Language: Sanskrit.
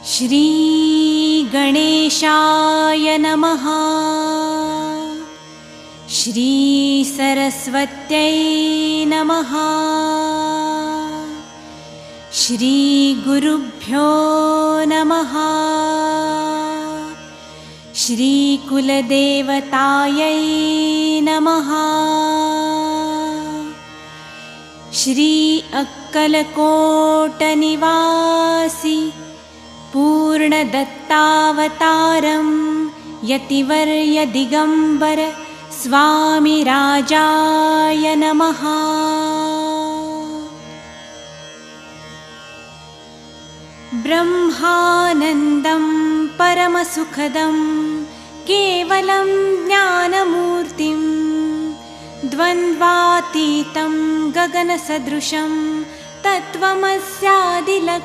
श्री गणेशाय नमः। श्री सरस्वत्यै नमः। श्री गुरुभ्यो नमः। श्री कुलदेवतायै नमः। श्री अक्कलकोटनिवासी पूर्णदत्तावतारं यतिवर्य दिगंबर स्वामी राजाय नमः। ब्रह्मानन्दं परमसुखदं केवलं ज्ञानमूर्तिं द्वन्द्वातीतं गगनसदृशं तत्त्वमस्यादिलक्ष्यम्।